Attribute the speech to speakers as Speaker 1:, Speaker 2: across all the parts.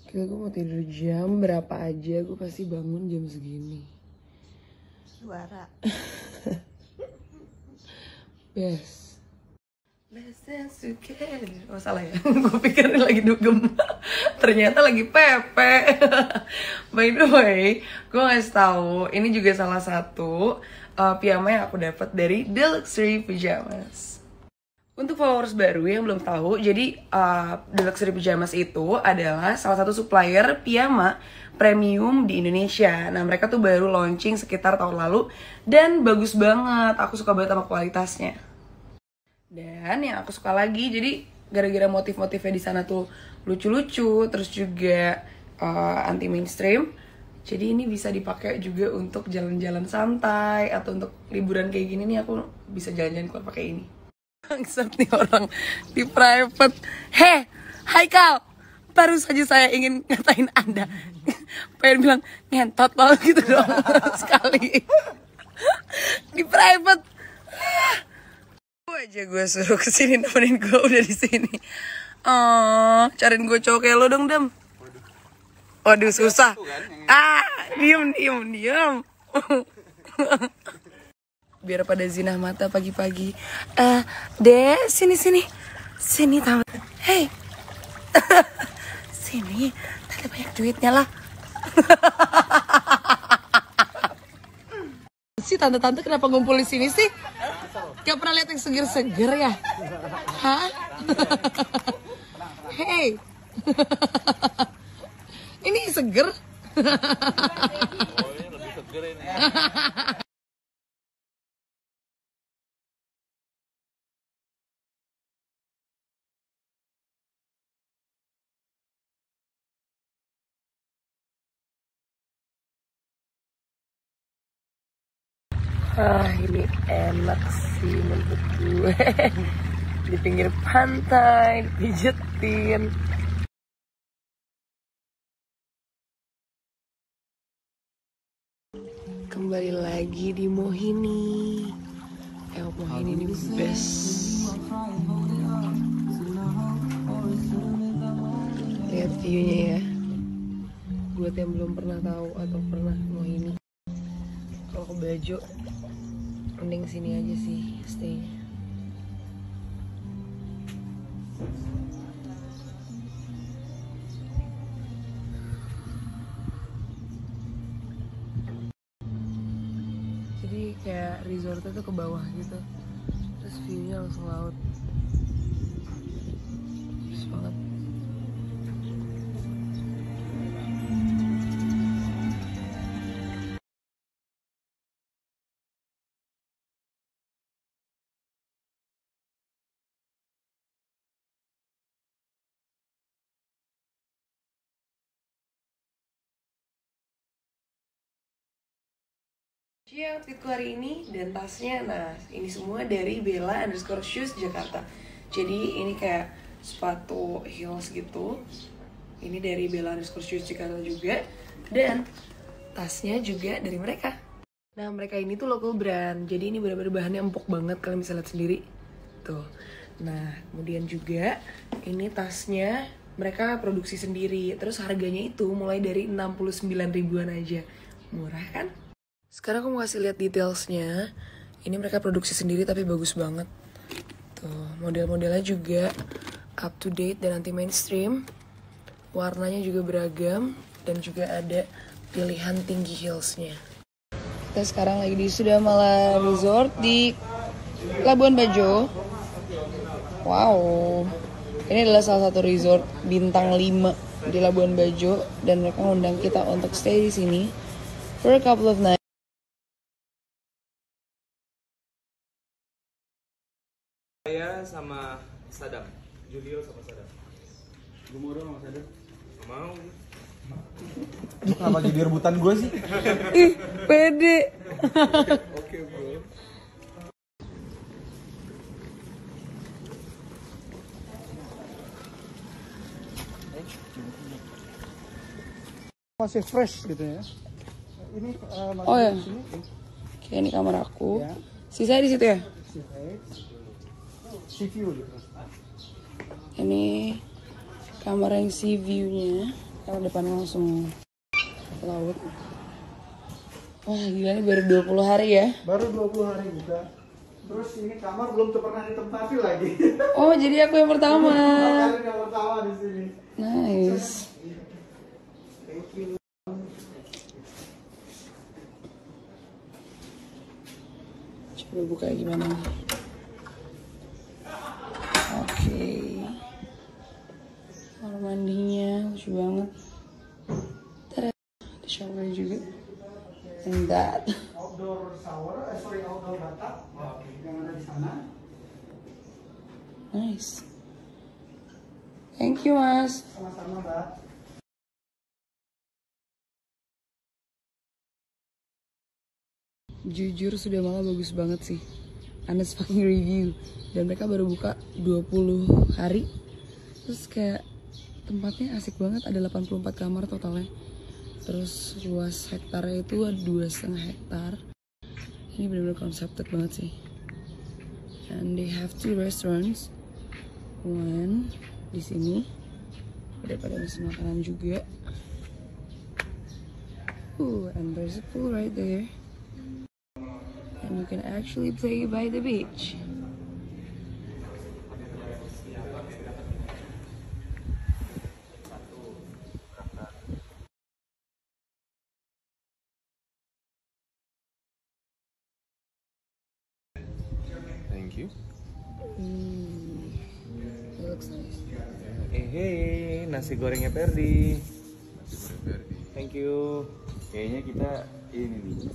Speaker 1: Kira gue mau tidur jam berapa aja, gue pasti bangun jam segini.
Speaker 2: Suara.
Speaker 1: Best together. Oh salah ya, gue pikir lagi dugem. Ternyata lagi Pepe. By the way, gue ngasih tahu ini juga salah satu piyama yang aku dapat dari The Luxury Pajamas. Untuk followers baru yang belum tahu, jadi The Luxury Pajamas itu adalah salah satu supplier piyama premium di Indonesia. Nah, mereka tuh baru launching sekitar tahun lalu dan bagus banget. Aku suka banget sama kualitasnya. Dan yang aku suka lagi, jadi gara-gara motif-motifnya di sana tuh lucu-lucu, terus juga anti mainstream. Jadi ini bisa dipakai juga untuk jalan-jalan santai atau untuk liburan kayak gini nih, aku bisa jalan-jalan keluar pakai ini. Bangsat nih orang di private. Heh, Haikal, baru saja saya ingin ngatain Anda. Pengen bilang ngentot loh gitu dong sekali. Di private. Aja gue suruh kesini nemenin gue udah di sini. Oh, cariin gue cowok kayak lo dong, Dam. Waduh, susah. Diem. Biar pada zinah mata pagi-pagi. Dek, sini tahu. Hey, sini, tadi banyak duitnya lah. Si tante-tante kenapa ngumpul di sini sih? Gak pernah lihat yang seger-seger ya? Hah? Hey, ini seger? Oh, ini lebih seger ini. Ini enak sih menurut gue. Di pinggir pantai, dipijetin. Kembali lagi di Mohini. Mohini ini best. Lihat view-nya ya. Buat yang belum pernah tahu atau pernah Mohini, kalau ke Bajo mending sini aja sih stay-nya. Jadi kayak resortnya tuh ke bawah gitu, terus view-nya langsung laut. Bagus banget. Outfitku hari ini dan tasnya, nah ini semua dari Bella_shoes Jakarta. Jadi ini kayak sepatu heels gitu. Ini dari Bella_shoes Jakarta juga. Dan tasnya juga dari mereka. Nah mereka ini tuh local brand. Jadi ini benar-benar bahannya empuk banget, kalian bisa lihat sendiri. Tuh. Nah kemudian juga ini tasnya mereka produksi sendiri. Terus harganya itu mulai dari 69 ribuan aja. Murah kan? Sekarang aku mau kasih lihat detailsnya. Ini mereka produksi sendiri tapi bagus banget. Tuh, model-modelnya juga up to date dan anti mainstream. Warnanya juga beragam dan juga ada pilihan tinggi heelsnya. Kita sekarang lagi di Sudamala Resort di Labuan Bajo. Wow. Ini adalah salah satu resort bintang 5 di Labuan Bajo dan mereka ngundang kita untuk stay di sini for a couple of nights.
Speaker 3: Saya sama Sadam, Julio sama Sadam. Gue mau dong sama Sadam. Mau.
Speaker 4: Kenapa jadi rebutan gue sih?
Speaker 1: Ih, pede.
Speaker 3: Oke bro.
Speaker 4: Masih fresh gitu ya. Ini
Speaker 1: Oh ya. Oke, ini kamar aku.
Speaker 4: Ya.
Speaker 1: Sisa di situ ya?
Speaker 4: sea view gitu.
Speaker 1: Ini kamar yang sea view-nya. Karena depan langsung laut. Wah gila, ini baru 20 hari ya?
Speaker 4: Baru 20 hari juga. Terus ini kamar belum pernah ditempati lagi.
Speaker 1: Oh jadi aku yang pertama.
Speaker 4: Kalian yang pertama di sini.
Speaker 1: Nice.
Speaker 4: Thank you.
Speaker 1: Coba buka gimana nih. Oke. Kamar mandinya lucu banget. Tada. Ada shower juga. And that.
Speaker 4: Outdoor shower, outdoor bathtub. Yang ada di sana.
Speaker 1: Nice. Thank you mas.
Speaker 4: Sama-sama Mbak.
Speaker 1: Jujur sudah malah bagus banget sih. Honest fucking review. Dan mereka baru buka 20 hari. Terus kayak tempatnya asik banget. Ada 84 kamar totalnya. Terus luas hektarnya itu 2,5 hektar. Ini benar-benar concepted banget sih. And they have 2 restaurants. One di sini. Ada pada mesin makanan juga. And there's a pool right there. And you can actually play by the beach.
Speaker 3: Thank you.
Speaker 1: It looks nice.
Speaker 3: Hey, nasi gorengnya Perdi. Thank you. Kayaknya kita ini nih.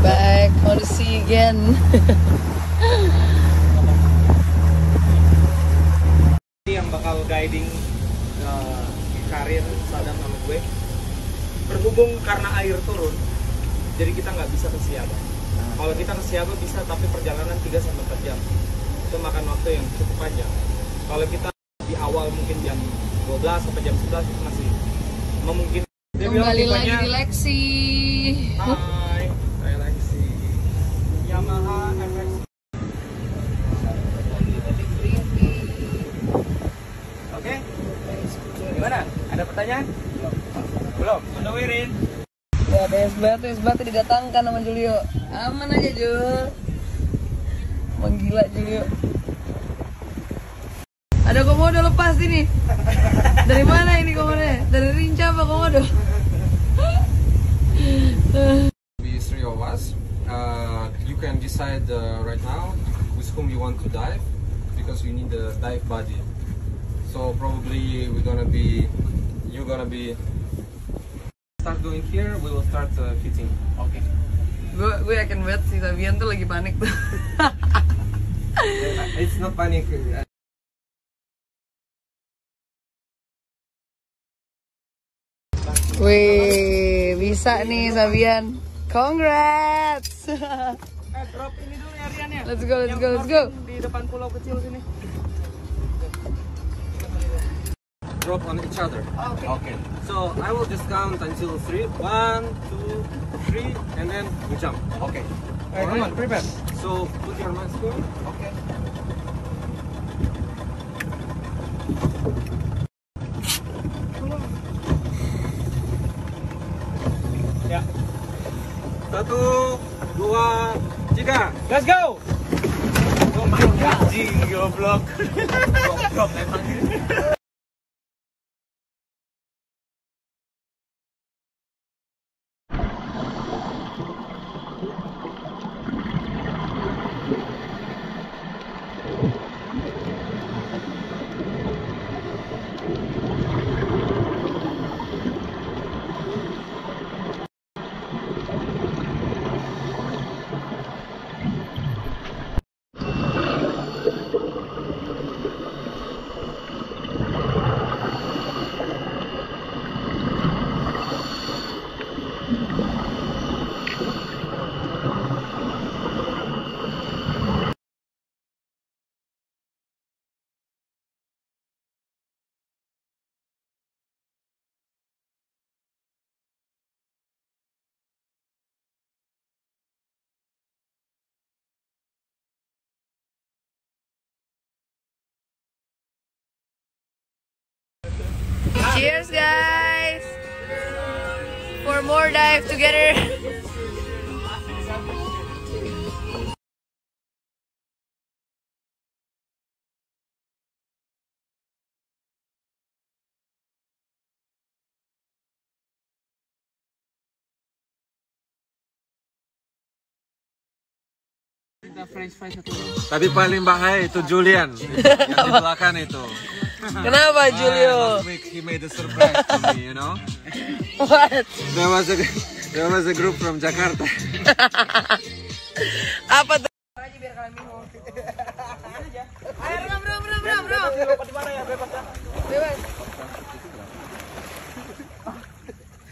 Speaker 1: Back, want to see you again.
Speaker 3: Ini yang bakal guiding karir Sadam sama gue. Berhubung karena air turun, jadi kita nggak bisa ke Siaba. Kalau kita ke Siaba bisa, tapi perjalanan 3-4 jam. Itu makan waktu yang cukup panjang. Kalau kita di awal mungkin jam 12 sampai jam 11 itu masih memungkinkan.
Speaker 1: Kembali lagi di Lexi.
Speaker 3: Hai, saya Lexi. Yamaha FX. Oke. Gimana? Ada pertanyaan? Belum. Udah Wirin.
Speaker 1: Ya, es batu didatangkan sama Julio. Aman aja Jul. Menggila Julio. Ada komodo lepas ini. Dari mana ini komodonya? Dari Rinca apa komodo?
Speaker 5: Be 3 of us. You can decide right now with whom you want to dive because you need a dive buddy. So probably you're gonna be start going here. We will start fitting. Okay.
Speaker 1: Gue yakin banget si Sabian tuh lagi panik tuh.
Speaker 5: It's not panic.
Speaker 1: Wih, bisa nih Sabian. Congrats.
Speaker 3: Drop ini dulu ya Rian ya.
Speaker 1: Let's go.
Speaker 3: Di depan pulau kecil sini.
Speaker 5: Drop on each other.
Speaker 3: Okay.
Speaker 5: So I will just count until 3. 1, 2, 3, and then we jump. Okay.
Speaker 3: Roman, prepare.
Speaker 5: So put your mask on. Okay.
Speaker 3: Ya.
Speaker 5: 1, 2, 3.
Speaker 3: Let's go. Oh my god. Anjing, goblok. Goblok emang.
Speaker 1: for more dive together.
Speaker 5: Tapi paling bahaya itu Julian yang di belakang itu.
Speaker 1: Kenapa Julio?
Speaker 5: Last week he made a surprise to me, you know.
Speaker 1: What?
Speaker 5: There was a group from Jakarta.
Speaker 1: Apa tuh? Bebas.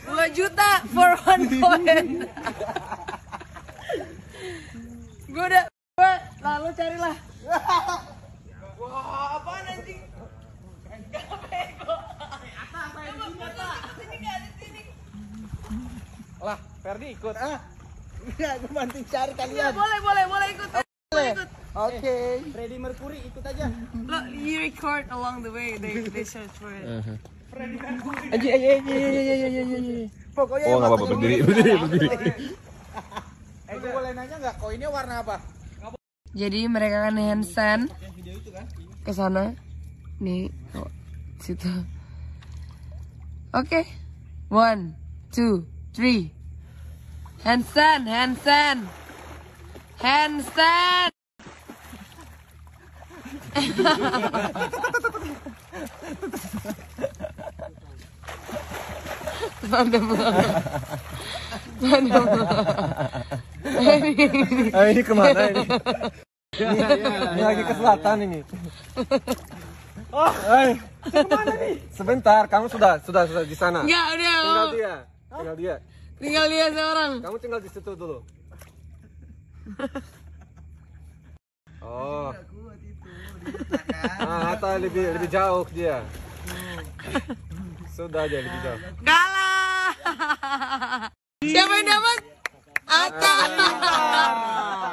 Speaker 1: 2 juta for 1 point. Gue lalu carilah. Wah, apaan anjing? Gak bego.
Speaker 3: Lah, Ferdi ikut.
Speaker 4: Enggak, gue banting cari kalian.
Speaker 1: Boleh ikut.
Speaker 4: Oke.
Speaker 3: Freddie Mercury ikut aja.
Speaker 1: Look, you record along the way. They search for it.
Speaker 4: Pokoknya
Speaker 5: Oh, nggak apa-apa, berdiri.
Speaker 3: Gue boleh nanya nggak, koinnya warna apa?
Speaker 1: Jadi mereka kan handstand ke sana. Nih, situ. Oke. 1, 2, 3. Handstand.
Speaker 5: Ini kemana ini? Ini lagi ke selatan ini.
Speaker 3: Kemana nih?
Speaker 5: Sebentar, kamu sudah di sana.
Speaker 1: Enggak, udah.
Speaker 5: Tinggal dia.
Speaker 1: Seorang.
Speaker 5: Kamu tinggal di situ dulu. Oh. Atta lebih jauh dia. Sudah aja lebih jauh.
Speaker 1: Kalah. Siapa yang dapat? Atta.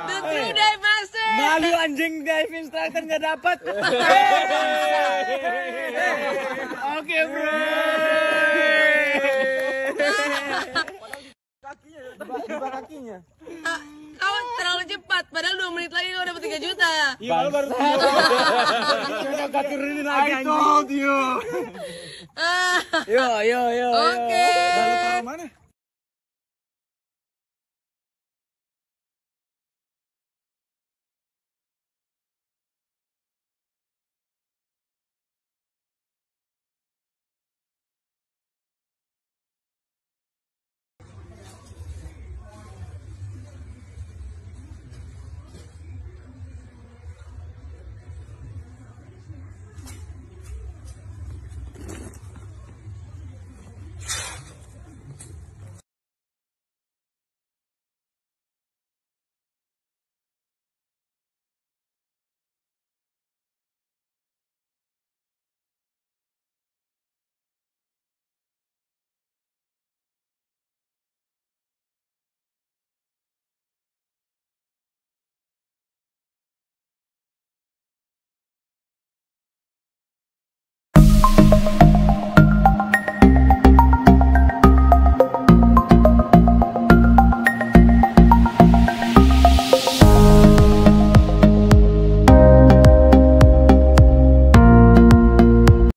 Speaker 1: The true dive master.
Speaker 3: Malu anjing, dive instructor nggak dapat. Oke bro. Kakinya.
Speaker 1: Kau terlalu cepat, padahal 2 menit lagi kau dapat 3 juta.
Speaker 3: Iya, baru udah gak turunin lagi anjing. I told you.
Speaker 1: Ah.
Speaker 3: Yo.
Speaker 1: Oke.
Speaker 3: Lalu taruh mana?